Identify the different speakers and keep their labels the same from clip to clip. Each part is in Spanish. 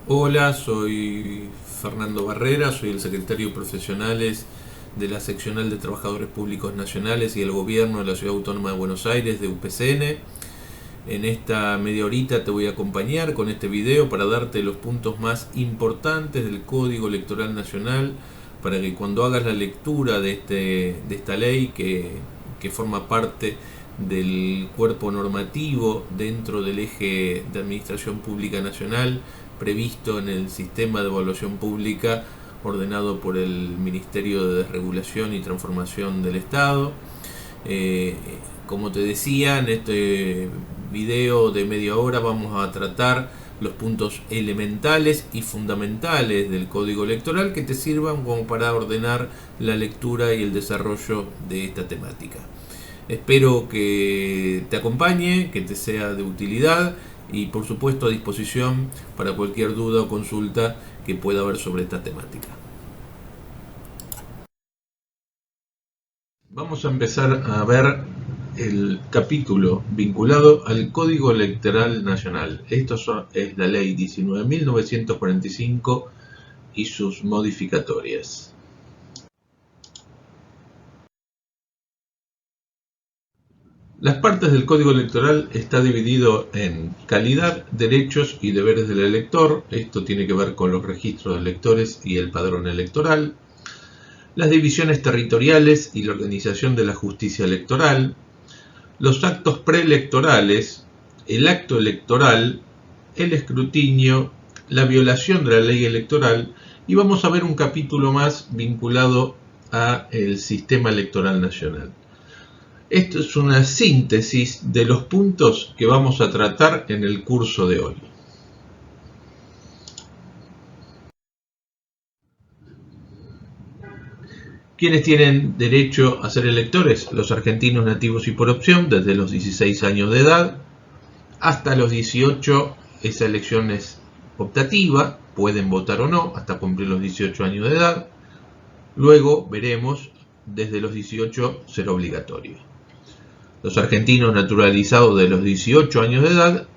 Speaker 1: Hola, soy Fernando Barrera, soy el secretario de Profesionales de la Seccional de Trabajadores Públicos Nacionales y el Gobierno de la Ciudad Autónoma de Buenos Aires de UPCN. En esta media horita te voy a acompañar con este video para darte los puntos más importantes del Código Electoral Nacional para que cuando hagas la lectura de esta ley que forma parte del cuerpo normativo dentro del eje de Administración Pública Nacional previsto en el sistema de evaluación pública ordenado por el Ministerio de Desregulación y Transformación del Estado. Como te decía, en este video de media hora vamos a tratar los puntos elementales y fundamentales del Código Electoral que te sirvan como para ordenar la lectura y el desarrollo de esta temática. Espero que te acompañe, que te sea de utilidad y por supuesto a disposición para cualquier duda o consulta que pueda haber sobre esta temática. Vamos a empezar a ver el capítulo vinculado al Código Electoral Nacional. Esto es la Ley 19.945 y sus modificatorias. Las partes del Código Electoral está dividido en calidad, derechos y deberes del elector. Esto tiene que ver con los registros de electores y el padrón electoral. Las divisiones territoriales y la organización de la justicia electoral. Los actos preelectorales, el acto electoral, el escrutinio, la violación de la ley electoral. Y vamos a ver un capítulo más vinculado al sistema electoral nacional. Esto es una síntesis de los puntos que vamos a tratar en el curso de hoy. ¿Quiénes tienen derecho a ser electores? Los argentinos nativos y por opción, desde los 16 años de edad hasta los 18. Esa elección es optativa, pueden votar o no hasta cumplir los 18 años de edad. Luego veremos desde los 18 ser obligatorio. Los argentinos naturalizados de los 18 años de edad,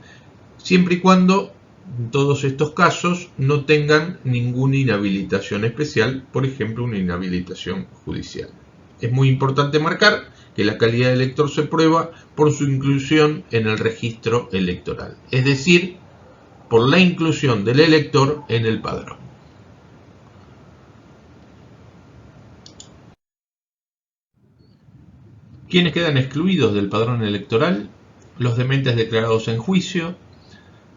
Speaker 1: siempre y cuando en todos estos casos no tengan ninguna inhabilitación especial, por ejemplo una inhabilitación judicial. Es muy importante marcar que la calidad de elector se prueba por su inclusión en el registro electoral, es decir, por la inclusión del elector en el padrón. ¿Quiénes quedan excluidos del padrón electoral? Los dementes declarados en juicio,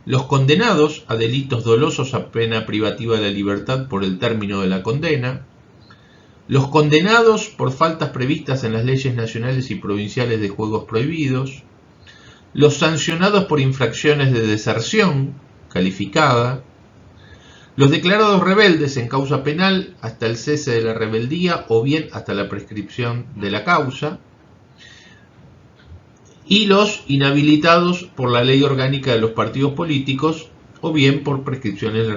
Speaker 1: los condenados a delitos dolosos a pena privativa de la libertad por el término de la condena, los condenados por faltas previstas en las leyes nacionales y provinciales de juegos prohibidos, los sancionados por infracciones de deserción calificada, los declarados rebeldes en causa penal hasta el cese de la rebeldía o bien hasta la prescripción de la causa, y los inhabilitados por la ley orgánica de los partidos políticos o bien por prescripciones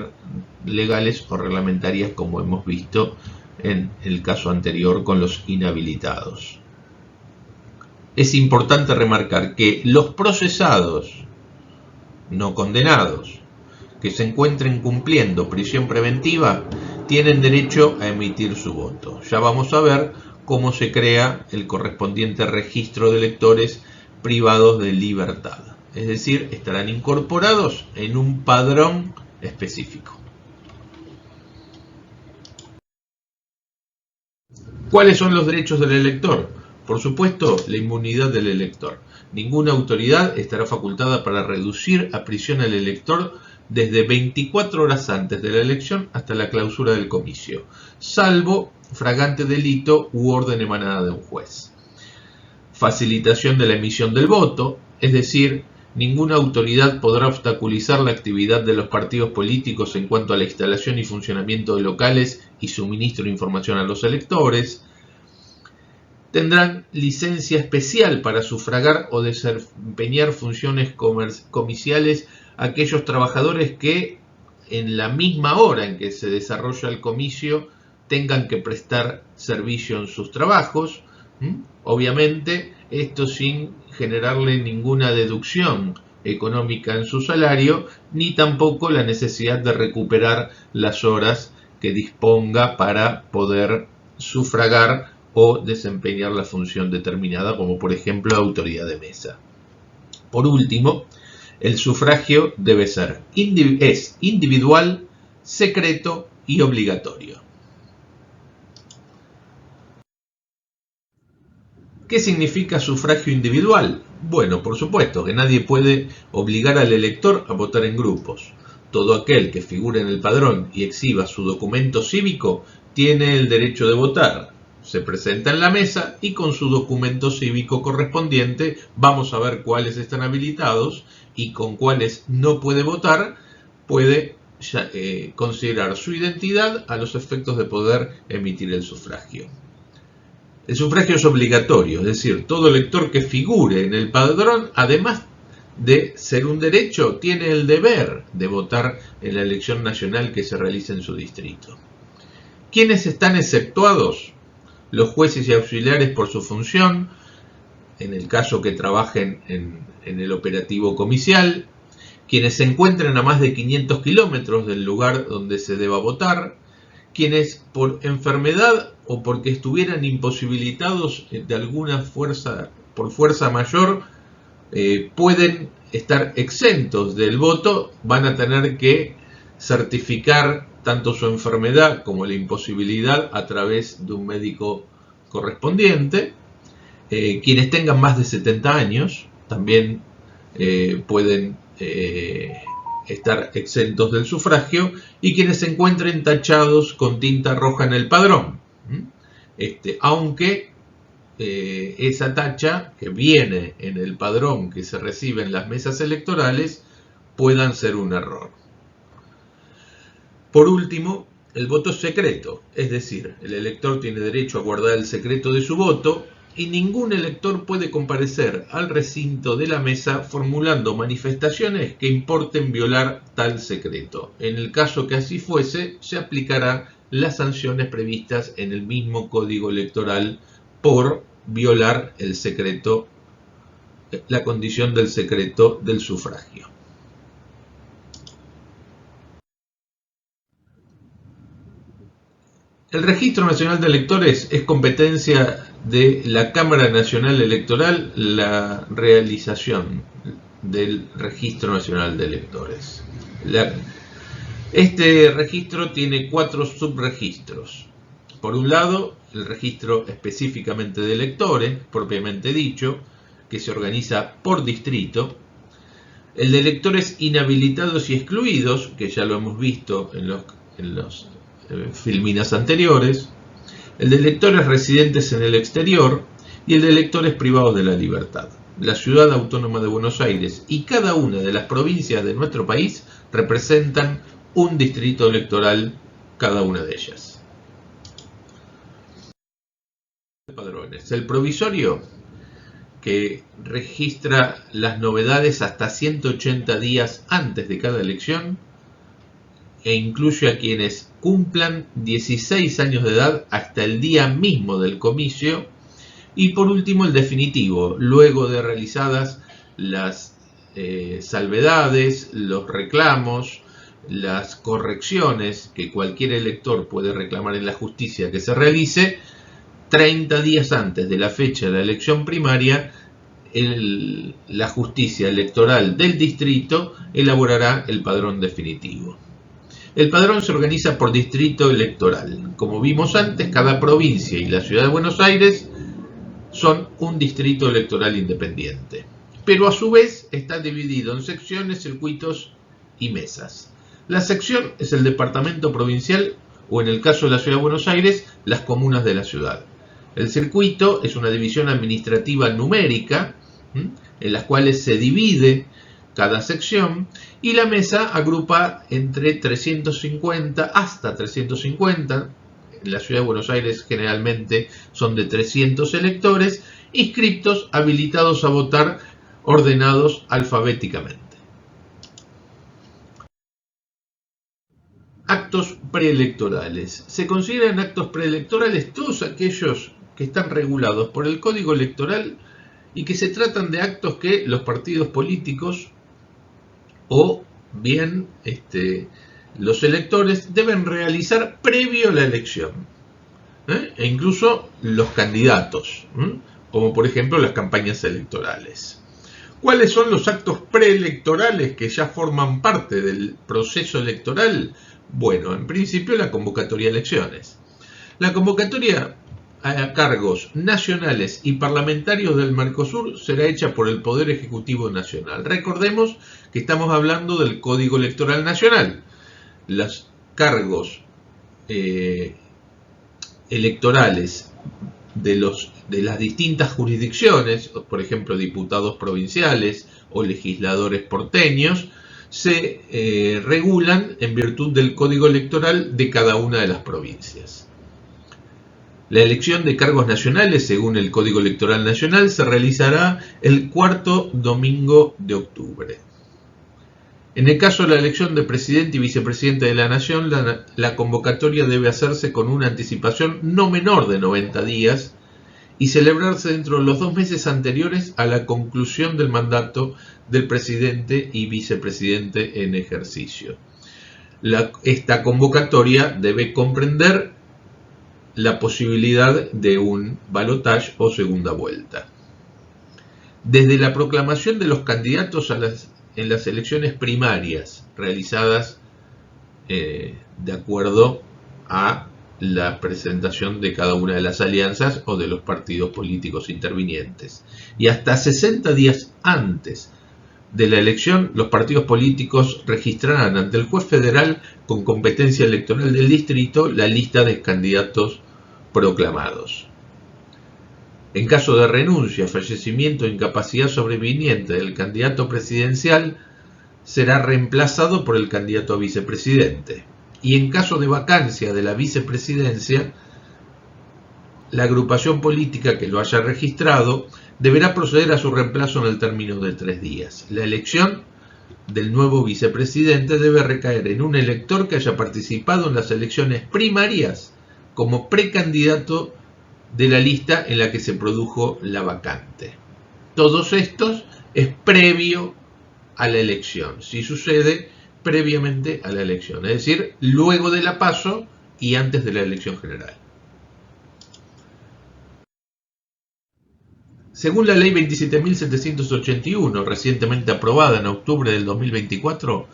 Speaker 1: legales o reglamentarias, como hemos visto en el caso anterior con los inhabilitados. Es importante remarcar que los procesados no condenados que se encuentren cumpliendo prisión preventiva tienen derecho a emitir su voto. Ya vamos a ver cómo se crea el correspondiente registro de electores privados de libertad, es decir, estarán incorporados en un padrón específico. ¿Cuáles son los derechos del elector? Por supuesto, la inmunidad del elector. Ninguna autoridad estará facultada para reducir a prisión al elector desde 24 horas antes de la elección hasta la clausura del comicio, salvo flagrante delito u orden emanada de un juez. Facilitación de la emisión del voto, es decir, ninguna autoridad podrá obstaculizar la actividad de los partidos políticos en cuanto a la instalación y funcionamiento de locales y suministro de información a los electores. Tendrán licencia especial para sufragar o desempeñar funciones comiciales aquellos trabajadores que en la misma hora en que se desarrolla el comicio tengan que prestar servicio en sus trabajos. Obviamente, esto sin generarle ninguna deducción económica en su salario, ni tampoco la necesidad de recuperar las horas que disponga para poder sufragar o desempeñar la función determinada, como por ejemplo autoridad de mesa. Por último, el sufragio debe ser es individual, secreto y obligatorio. ¿Qué significa sufragio individual? Bueno, por supuesto que nadie puede obligar al elector a votar en grupos. Todo aquel que figure en el padrón y exhiba su documento cívico tiene el derecho de votar. Se presenta en la mesa y con su documento cívico correspondiente vamos a ver cuáles están habilitados y con cuáles no puede votar, puede considerar su identidad a los efectos de poder emitir el sufragio. El sufragio es obligatorio, es decir, todo elector que figure en el padrón, además de ser un derecho, tiene el deber de votar en la elección nacional que se realiza en su distrito. ¿Quiénes están exceptuados? Los jueces y auxiliares por su función, en el caso que trabajen en el operativo comicial, quienes se encuentren a más de 500 kilómetros del lugar donde se deba votar, quienes por enfermedad o porque estuvieran imposibilitados de alguna fuerza, por fuerza mayor, pueden estar exentos del voto, van a tener que certificar tanto su enfermedad como la imposibilidad a través de un médico correspondiente. Quienes tengan más de 70 años también pueden estar exentos del sufragio, y quienes se encuentren tachados con tinta roja en el padrón, aunque esa tacha que viene en el padrón que se recibe en las mesas electorales puedan ser un error. Por último, el voto es secreto, es decir, el elector tiene derecho a guardar el secreto de su voto y ningún elector puede comparecer al recinto de la mesa formulando manifestaciones que importen violar tal secreto. En el caso que así fuese, se aplicarán las sanciones previstas en el mismo Código Electoral por violar el secreto, la condición del secreto del sufragio. El Registro Nacional de Electores es competencia de la Cámara Nacional Electoral, la realización del Registro Nacional de Electores. Este registro tiene 4 subregistros. Por un lado, el registro específicamente de electores, propiamente dicho, que se organiza por distrito. El de electores inhabilitados y excluidos, que ya lo hemos visto en los filminas anteriores. El de electores residentes en el exterior y el de electores privados de la libertad. La Ciudad Autónoma de Buenos Aires y cada una de las provincias de nuestro país representan un distrito electoral, cada una de ellas. Padrones. El provisorio, que registra las novedades hasta 180 días antes de cada elección e incluye a quienes cumplan 16 años de edad hasta el día mismo del comicio. Y por último, el definitivo, luego de realizadas las salvedades, los reclamos, las correcciones que cualquier elector puede reclamar en la justicia que se realice, 30 días antes de la fecha de la elección primaria, la justicia electoral del distrito elaborará el padrón definitivo. El padrón se organiza por distrito electoral. Como vimos antes, cada provincia y la Ciudad de Buenos Aires son un distrito electoral independiente, pero a su vez está dividido en secciones, circuitos y mesas. La sección es el departamento provincial o, en el caso de la Ciudad de Buenos Aires, las comunas de la ciudad. El circuito es una división administrativa numérica en las cuales se divide cada sección, y la mesa agrupa entre 350 hasta 350. En la Ciudad de Buenos Aires generalmente son de 300 electores inscriptos, habilitados a votar, ordenados alfabéticamente. Actos preelectorales. Se consideran actos preelectorales todos aquellos que están regulados por el Código Electoral y que se tratan de actos que los partidos políticos o bien los electores deben realizar previo a la elección, e incluso los candidatos, como por ejemplo las campañas electorales. ¿Cuáles son los actos preelectorales que ya forman parte del proceso electoral? Bueno, en principio la convocatoria a elecciones. La convocatoria a cargos nacionales y parlamentarios del Mercosur será hecha por el Poder Ejecutivo Nacional. Recordemos que estamos hablando del Código Electoral Nacional. Los cargos electorales de las distintas jurisdicciones, por ejemplo diputados provinciales o legisladores porteños, se regulan en virtud del Código Electoral de cada una de las provincias. La elección de cargos nacionales, según el Código Electoral Nacional, se realizará el cuarto domingo de octubre. En el caso de la elección de presidente y vicepresidente de la Nación, la convocatoria debe hacerse con una anticipación no menor de 90 días y celebrarse dentro de los 2 meses anteriores a la conclusión del mandato del presidente y vicepresidente en ejercicio. Esta convocatoria debe comprender la posibilidad de un balotaje o segunda vuelta. Desde la proclamación de los candidatos en las elecciones primarias realizadas de acuerdo a la presentación de cada una de las alianzas o de los partidos políticos intervinientes, y hasta 60 días antes de la elección, los partidos políticos registrarán ante el juez federal con competencia electoral del distrito la lista de candidatos proclamados. En caso de renuncia, fallecimiento o incapacidad sobreviniente del candidato presidencial, será reemplazado por el candidato a vicepresidente. Y en caso de vacancia de la vicepresidencia, la agrupación política que lo haya registrado deberá proceder a su reemplazo en el término de 3 días. La elección del nuevo vicepresidente debe recaer en un elector que haya participado en las elecciones primarias como precandidato de la lista en la que se produjo la vacante. Todos estos es previo a la elección, si sucede previamente a la elección, es decir, luego de la PASO y antes de la elección general. Según la Ley 27.781, recientemente aprobada en octubre del 2024,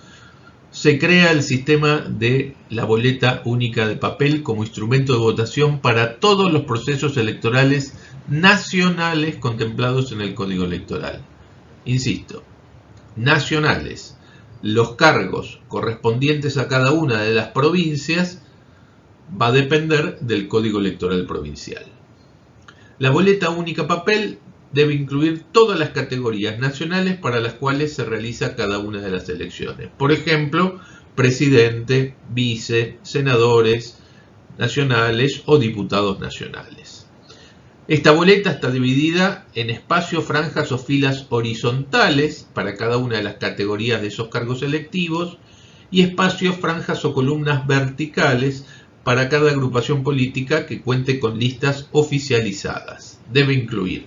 Speaker 1: se crea el sistema de la boleta única de papel como instrumento de votación para todos los procesos electorales nacionales contemplados en el Código Electoral. Insisto, nacionales. Los cargos correspondientes a cada una de las provincias va a depender del Código Electoral provincial. La boleta única papel debe incluir todas las categorías nacionales para las cuales se realiza cada una de las elecciones. Por ejemplo, presidente, vice, senadores nacionales o diputados nacionales. Esta boleta está dividida en espacios, franjas o filas horizontales para cada una de las categorías de esos cargos electivos y espacios, franjas o columnas verticales para cada agrupación política que cuente con listas oficializadas. Debe incluir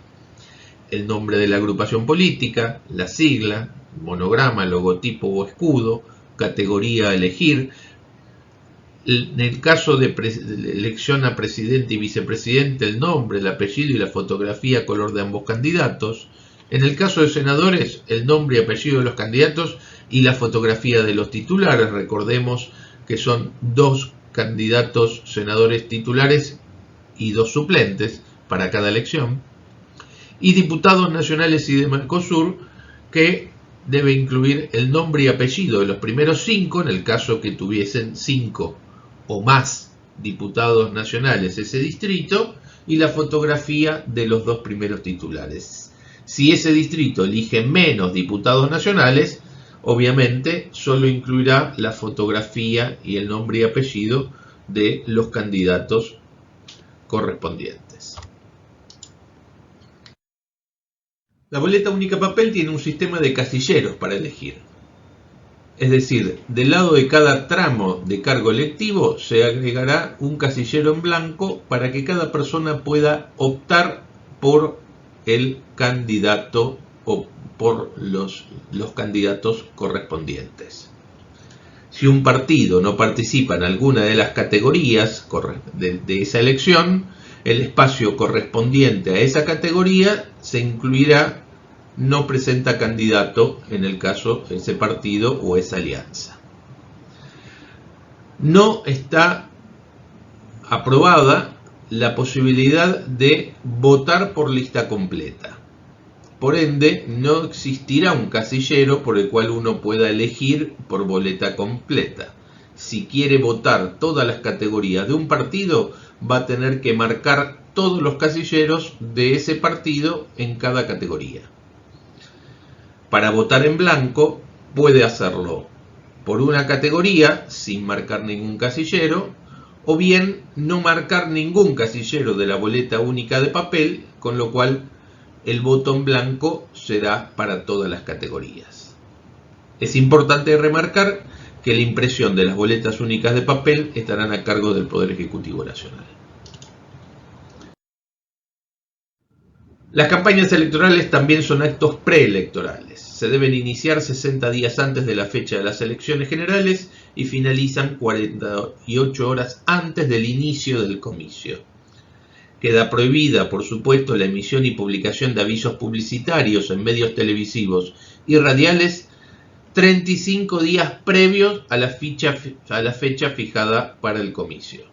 Speaker 1: el nombre de la agrupación política, la sigla, monograma, logotipo o escudo, categoría a elegir. En el caso de elección a presidente y vicepresidente, el nombre, el apellido y la fotografía color de ambos candidatos. En el caso de senadores, el nombre y apellido de los candidatos y la fotografía de los titulares. Recordemos que son 2 candidatos senadores titulares y 2 suplentes para cada elección. Y diputados nacionales y de Mercosur, que debe incluir el nombre y apellido de los primeros 5, en el caso que tuviesen 5 o más diputados nacionales ese distrito, y la fotografía de los 2 primeros titulares. Si ese distrito elige menos diputados nacionales, obviamente solo incluirá la fotografía y el nombre y apellido de los candidatos correspondientes. La boleta única papel tiene un sistema de casilleros para elegir. Es decir, del lado de cada tramo de cargo electivo se agregará un casillero en blanco para que cada persona pueda optar por el candidato o por los candidatos correspondientes. Si un partido no participa en alguna de las categorías de esa elección, el espacio correspondiente a esa categoría se incluirá no presenta candidato en el caso de ese partido o esa alianza. No está aprobada la posibilidad de votar por lista completa. Por ende, no existirá un casillero por el cual uno pueda elegir por boleta completa. Si quiere votar todas las categorías de un partido, va a tener que marcar todos los casilleros de ese partido en cada categoría. Para votar en blanco, puede hacerlo por una categoría sin marcar ningún casillero, o bien no marcar ningún casillero de la boleta única de papel, con lo cual el voto en blanco será para todas las categorías. Es importante remarcar que la impresión de las boletas únicas de papel estarán a cargo del Poder Ejecutivo Nacional. Las campañas electorales también son actos preelectorales. Se deben iniciar 60 días antes de la fecha de las elecciones generales y finalizan 48 horas antes del inicio del comicio. Queda prohibida, por supuesto, la emisión y publicación de avisos publicitarios en medios televisivos y radiales 35 días previos a la fecha fijada para el comicio.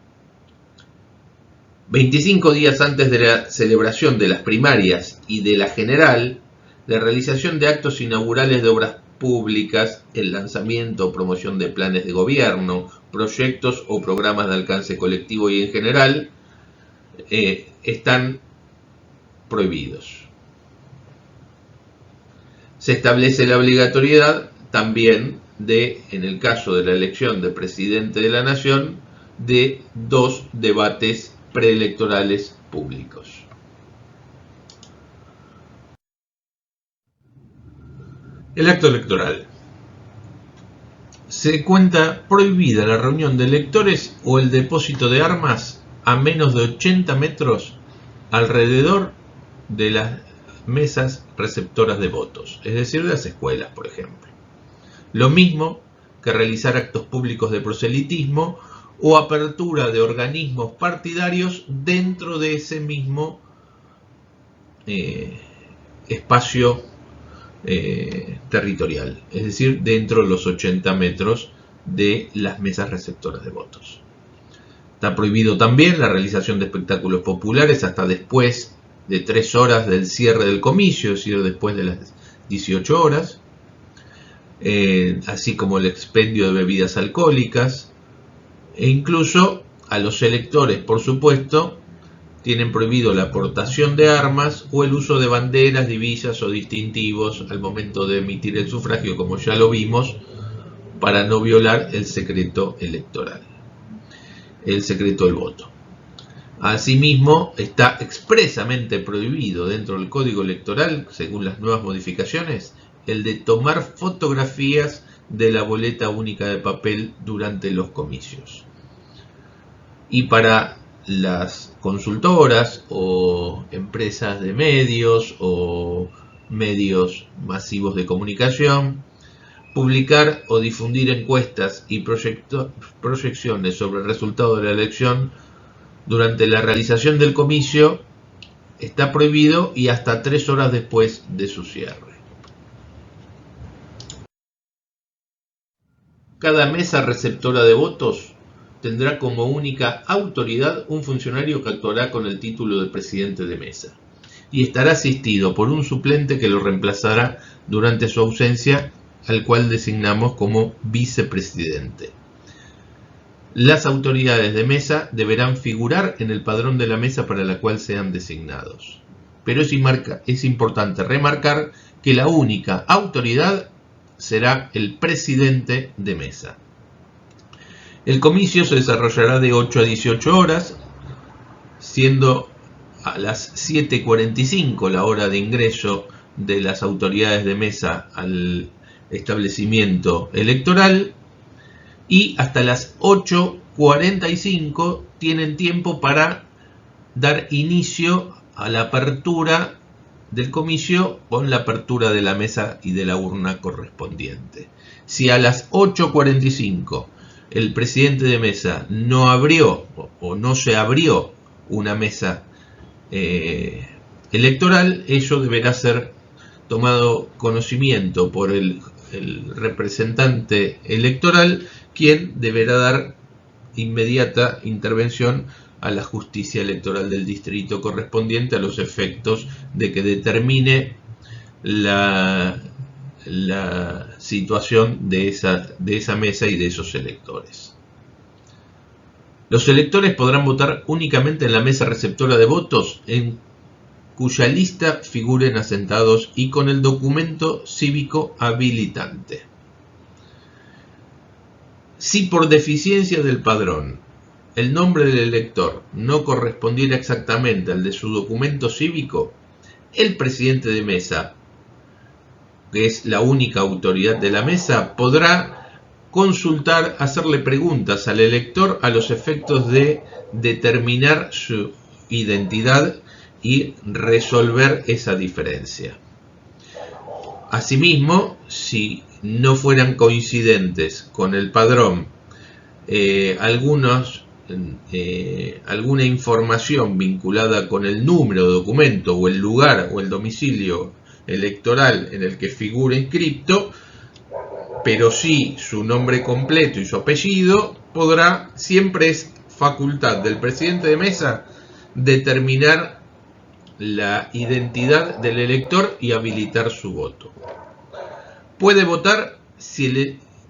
Speaker 1: 25 días antes de la celebración de las primarias y de la general, la realización de actos inaugurales de obras públicas, el lanzamiento o promoción de planes de gobierno, proyectos o programas de alcance colectivo y en general, están prohibidos. Se establece la obligatoriedad también de, en el caso de la elección de presidente de la Nación, de 2 debates preelectorales públicos. El acto electoral. Se cuenta prohibida la reunión de electores o el depósito de armas a menos de 80 metros alrededor de las mesas receptoras de votos, es decir, de las escuelas, por ejemplo. Lo mismo que realizar actos públicos de proselitismo o apertura de organismos partidarios dentro de ese mismo espacio territorial, es decir, dentro de los 80 metros de las mesas receptoras de votos. Está prohibido también la realización de espectáculos populares hasta después de 3 horas del cierre del comicio, es decir, después de las 18 horas, así como el expendio de bebidas alcohólicas, e incluso a los electores, por supuesto, tienen prohibido la portación de armas o el uso de banderas, divisas o distintivos al momento de emitir el sufragio, como ya lo vimos, para no violar el secreto electoral, el secreto del voto. Asimismo, está expresamente prohibido dentro del Código Electoral, según las nuevas modificaciones, el de tomar fotografías de la boleta única de papel durante los comicios. Y para las consultoras o empresas de medios o medios masivos de comunicación, publicar o difundir encuestas y proyecciones sobre el resultado de la elección durante la realización del comicio está prohibido y hasta 3 horas después de su cierre. Cada mesa receptora de votos tendrá como única autoridad un funcionario que actuará con el título de presidente de mesa y estará asistido por un suplente que lo reemplazará durante su ausencia, al cual designamos como vicepresidente. Las autoridades de mesa deberán figurar en el padrón de la mesa para la cual sean designados. Pero es importante remarcar que la única autoridad será el presidente de mesa. El comicio se desarrollará de 8 a 18 horas, siendo a las 7:45 la hora de ingreso de las autoridades de mesa al establecimiento electoral, y hasta las 8:45 tienen tiempo para dar inicio a la apertura del comicio con la apertura de la mesa y de la urna correspondiente. Si a las 8:45 el presidente de mesa no abrió o no se abrió una mesa electoral, ello deberá ser tomado conocimiento por el representante electoral, quien deberá dar inmediata intervención a la justicia electoral del distrito correspondiente a los efectos de que determine la situación de esa mesa y de esos electores. Los electores podrán votar únicamente en la mesa receptora de votos en cuya lista figuren asentados y con el documento cívico habilitante. Si por deficiencia del padrón el nombre del elector no correspondiera exactamente al de su documento cívico, el presidente de mesa, que es la única autoridad de la mesa, podrá consultar, hacerle preguntas al elector a los efectos de determinar su identidad y resolver esa diferencia. Asimismo, si no fueran coincidentes con el padrón alguna información vinculada con el número de documento o el lugar o el domicilio electoral en el que figura inscripto, pero sí su nombre completo y su apellido, siempre es facultad del presidente de mesa determinar la identidad del elector y habilitar su voto. Puede votar,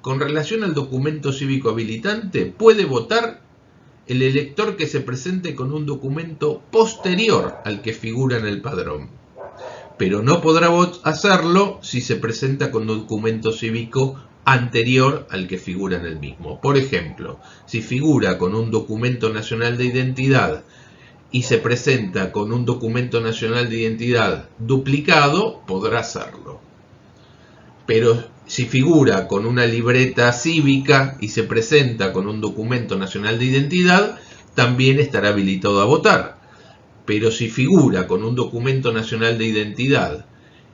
Speaker 1: con relación al documento cívico habilitante, puede votar el elector que se presente con un documento posterior al que figura en el padrón, pero no podrá hacerlo si se presenta con un documento cívico anterior al que figura en el mismo. Por ejemplo, si figura con un documento nacional de identidad y se presenta con un documento nacional de identidad duplicado, podrá hacerlo. Pero si figura con una libreta cívica y se presenta con un documento nacional de identidad, también estará habilitado a votar. Pero si figura con un documento nacional de identidad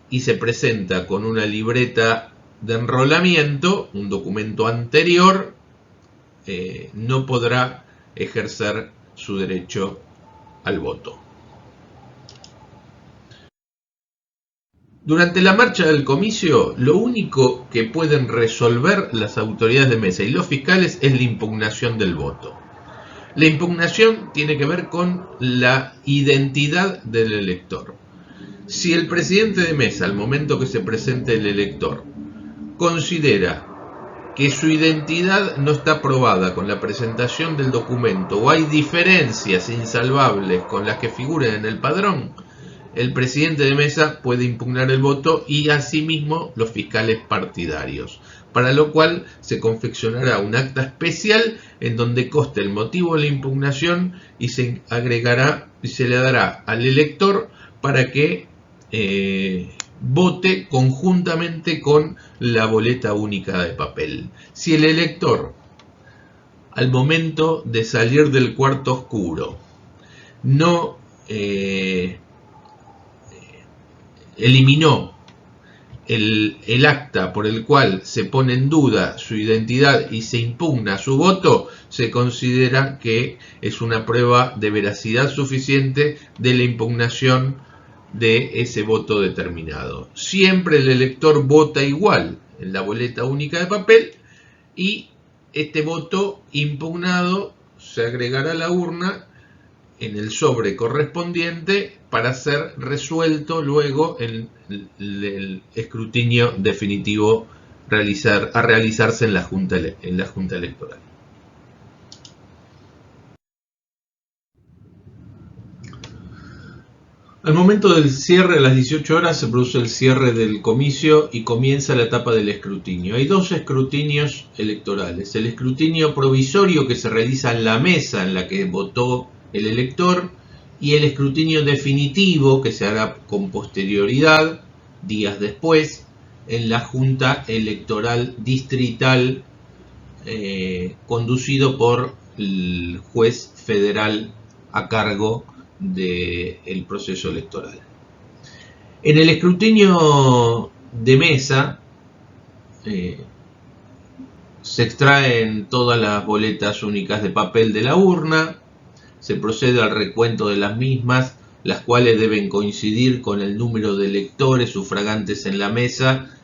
Speaker 1: y se presenta con una libreta de enrolamiento, un documento anterior, no podrá ejercer su derecho al voto. Durante la marcha del comicio, lo único que pueden resolver las autoridades de mesa y los fiscales es la impugnación del voto. La impugnación tiene que ver con la identidad del elector. Si el presidente de mesa, al momento que se presente el elector, considera que su identidad no está probada con la presentación del documento o hay diferencias insalvables con las que figuran en el padrón, el presidente de mesa puede impugnar el voto y asimismo los fiscales partidarios, para lo cual se confeccionará un acta especial en donde conste el motivo de la impugnación y se agregará y se le dará al elector para que vote conjuntamente con la boleta única de papel. Si el elector, al momento de salir del cuarto oscuro, no eliminó el acta por el cual se pone en duda su identidad y se impugna su voto, se considera que es una prueba de veracidad suficiente de la impugnación de ese voto determinado. Siempre el elector vota igual en la boleta única de papel y este voto impugnado se agregará a la urna en el sobre correspondiente para ser resuelto luego en el escrutinio definitivo a realizarse en la Junta Electoral. Al momento del cierre, a las 18 horas, se produce el cierre del comicio y comienza la etapa del escrutinio. Hay dos escrutinios electorales. El escrutinio provisorio que se realiza en la mesa en la que votó el elector y el escrutinio definitivo que se hará con posterioridad, días después, en la Junta Electoral Distrital conducido por el juez federal a cargo del proceso electoral. En el escrutinio de mesa se extraen todas las boletas únicas de papel de la urna, se procede al recuento de las mismas, las cuales deben coincidir con el número de electores sufragantes en la mesa,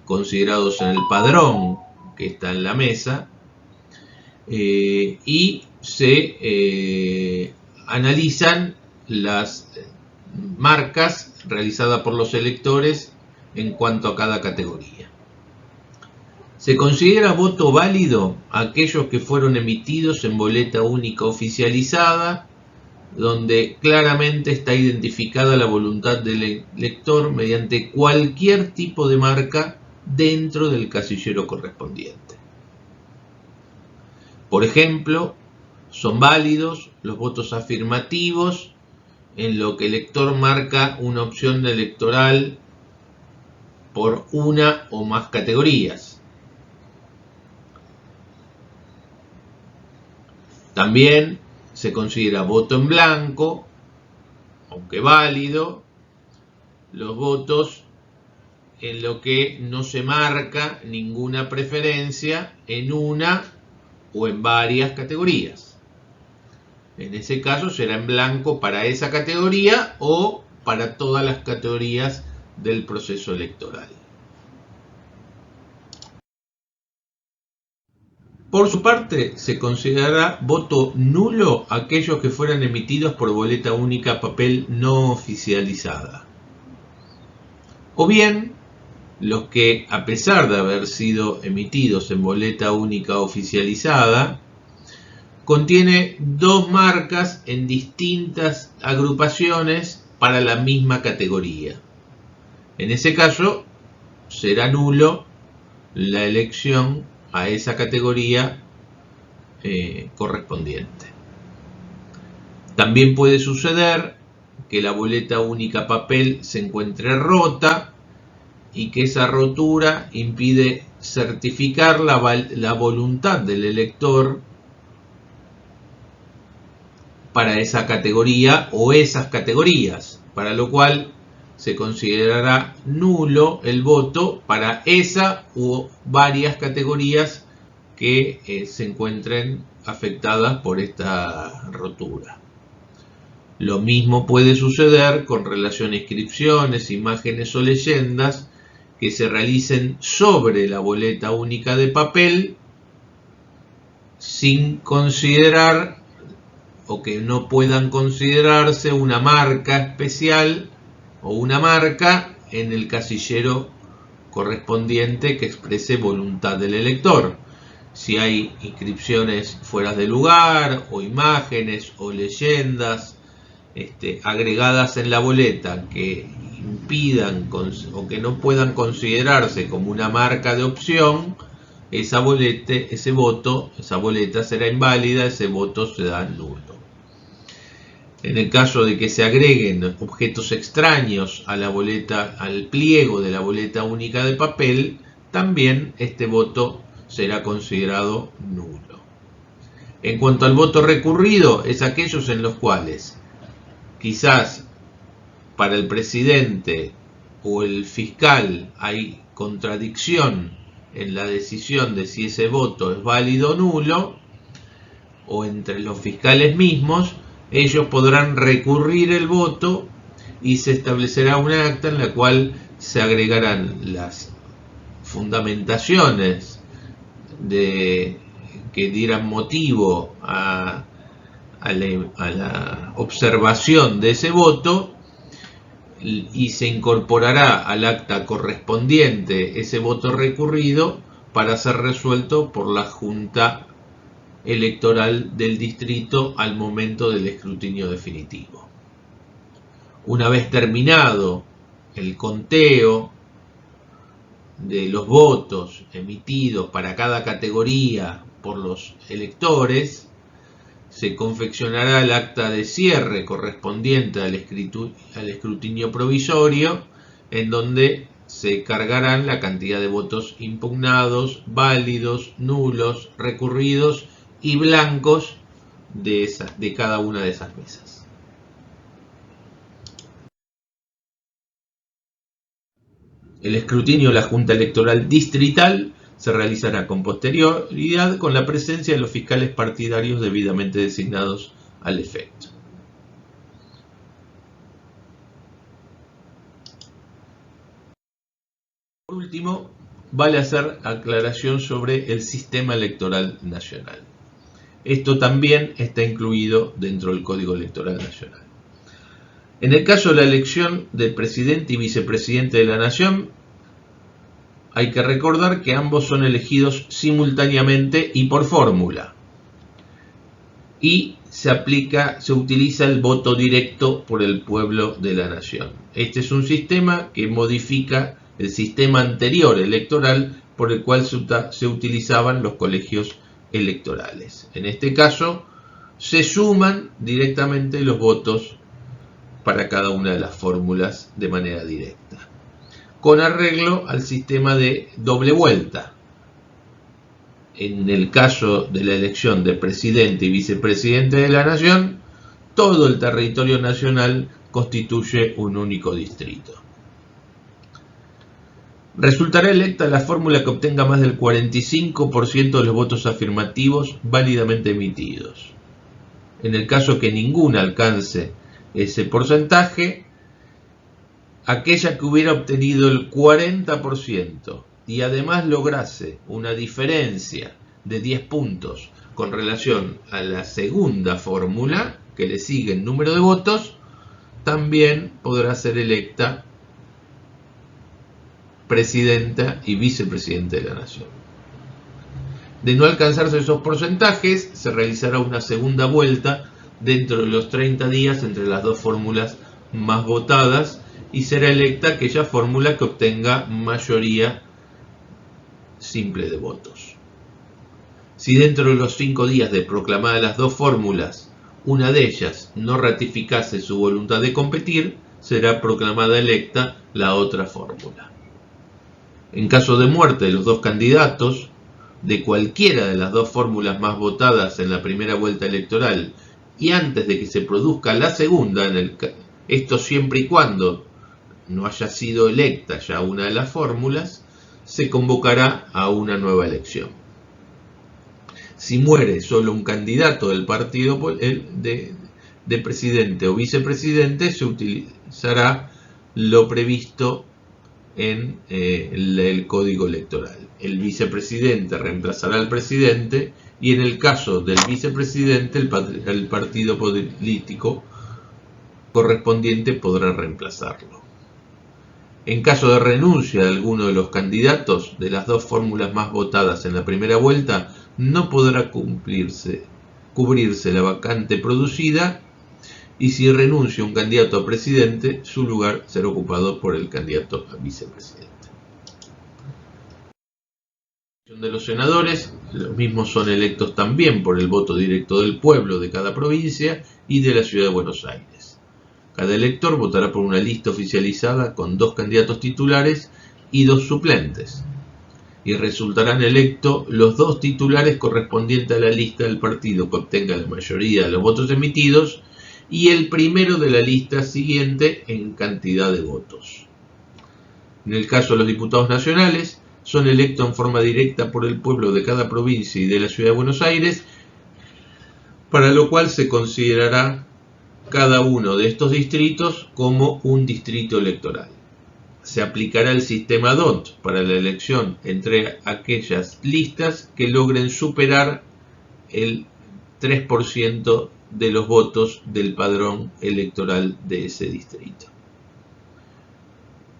Speaker 1: considerados en el padrón que está en la mesa, y se analizan las marcas realizadas por los electores en cuanto a cada categoría. Se considera voto válido aquellos que fueron emitidos en boleta única oficializada, donde claramente está identificada la voluntad del elector mediante cualquier tipo de marca dentro del casillero correspondiente. Por ejemplo, son válidos los votos afirmativos en lo que el elector marca una opción electoral por una o más categorías. También se considera voto en blanco, aunque válido, los votos en lo que no se marca ninguna preferencia en una o en varias categorías. En ese caso será en blanco para esa categoría o para todas las categorías del proceso electoral. Por su parte, se considerará voto nulo aquellos que fueran emitidos por boleta única papel no oficializada. O bien, los que, a pesar de haber sido emitidos en boleta única oficializada, contiene dos marcas en distintas agrupaciones para la misma categoría. En ese caso, será nulo la elección a esa categoría correspondiente. También puede suceder que la boleta única papel se encuentre rota y que esa rotura impide certificar la voluntad del elector para esa categoría o esas categorías, para lo cual se considerará nulo el voto para esa u varias categorías que se encuentren afectadas por esta rotura. Lo mismo puede suceder con relación a inscripciones, imágenes o leyendas que se realicen sobre la boleta única de papel sin considerar o que no puedan considerarse una marca especial o una marca en el casillero correspondiente que exprese voluntad del elector. Si hay inscripciones fuera de lugar o imágenes o leyendas agregadas en la boleta que impidan o que no puedan considerarse como una marca de opción, esa boleta será inválida, ese voto será nulo. En el caso de que se agreguen objetos extraños a la boleta, al pliego de la boleta única de papel, también este voto será considerado nulo. En cuanto al voto recurrido, es aquellos en los cuales quizás para el presidente o el fiscal hay contradicción en la decisión de si ese voto es válido o nulo, o entre los fiscales mismos, ellos podrán recurrir el voto y se establecerá un acta en la cual se agregarán las fundamentaciones que dieran motivo a la observación de ese voto, y se incorporará al acta correspondiente ese voto recurrido para ser resuelto por la Junta Electoral del distrito al momento del escrutinio definitivo. Una vez terminado el conteo de los votos emitidos para cada categoría por los electores, se confeccionará el acta de cierre correspondiente al escrutinio provisorio, en donde se cargarán la cantidad de votos impugnados, válidos, nulos, recurridos y blancos de cada una de esas mesas. El escrutinio de la Junta Electoral Distrital se realizará con posterioridad con la presencia de los fiscales partidarios debidamente designados al efecto. Por último, vale hacer aclaración sobre el sistema electoral nacional. Esto también está incluido dentro del Código Electoral Nacional. En el caso de la elección del presidente y vicepresidente de la Nación, hay que recordar que ambos son elegidos simultáneamente y por fórmula. Y se utiliza el voto directo por el pueblo de la Nación. Este es un sistema que modifica el sistema anterior electoral por el cual se utilizaban los colegios electorales. En este caso, se suman directamente los votos para cada una de las fórmulas de manera directa, con arreglo al sistema de doble vuelta. En el caso de la elección de presidente y vicepresidente de la Nación, todo el territorio nacional constituye un único distrito. Resultará electa la fórmula que obtenga más del 45% de los votos afirmativos válidamente emitidos. En el caso que ninguna alcance ese porcentaje, aquella que hubiera obtenido el 40% y además lograse una diferencia de 10 puntos con relación a la segunda fórmula, que le sigue en número de votos, también podrá ser electa presidenta y vicepresidente de la Nación. De no alcanzarse esos porcentajes, se realizará una segunda vuelta dentro de los 30 días entre las dos fórmulas más votadas y será electa aquella fórmula que obtenga mayoría simple de votos. Si dentro de los 5 días de proclamadas las dos fórmulas, una de ellas no ratificase su voluntad de competir, será proclamada electa la otra fórmula. En caso de muerte de los dos candidatos, de cualquiera de las dos fórmulas más votadas en la primera vuelta electoral y antes de que se produzca la segunda, esto siempre y cuando no haya sido electa ya una de las fórmulas, se convocará a una nueva elección. Si muere solo un candidato del partido de presidente o vicepresidente, se utilizará lo previsto en el Código Electoral. El vicepresidente reemplazará al presidente y en el caso del vicepresidente el partido político correspondiente podrá reemplazarlo. En caso de renuncia de alguno de los candidatos de las dos fórmulas más votadas en la primera vuelta, no podrá cubrirse la vacante producida, y si renuncia un candidato a presidente, su lugar será ocupado por el candidato a vicepresidente. De los senadores, los mismos son electos también por el voto directo del pueblo de cada provincia y de la ciudad de Buenos Aires. Cada elector votará por una lista oficializada con 2 candidatos titulares y 2 suplentes, y resultarán electos los 2 titulares correspondientes a la lista del partido que obtenga la mayoría de los votos emitidos y el primero de la lista siguiente en cantidad de votos. En el caso de los diputados nacionales, son electos en forma directa por el pueblo de cada provincia y de la ciudad de Buenos Aires, para lo cual se considerará cada uno de estos distritos como un distrito electoral. Se aplicará el sistema DOT para la elección entre aquellas listas que logren superar el 3% de los votos del padrón electoral de ese distrito.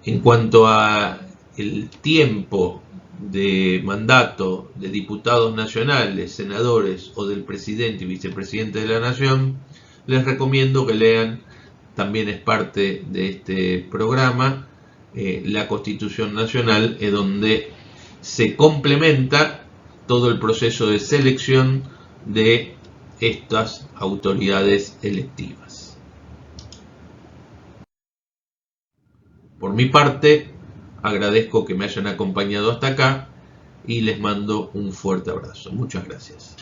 Speaker 1: En cuanto a el tiempo de mandato de diputados nacionales, senadores o del presidente y vicepresidente de la Nación, les recomiendo que lean, también es parte de este programa, la Constitución Nacional, donde se complementa todo el proceso de selección de estas autoridades electivas. Por mi parte, agradezco que me hayan acompañado hasta acá y les mando un fuerte abrazo. Muchas gracias.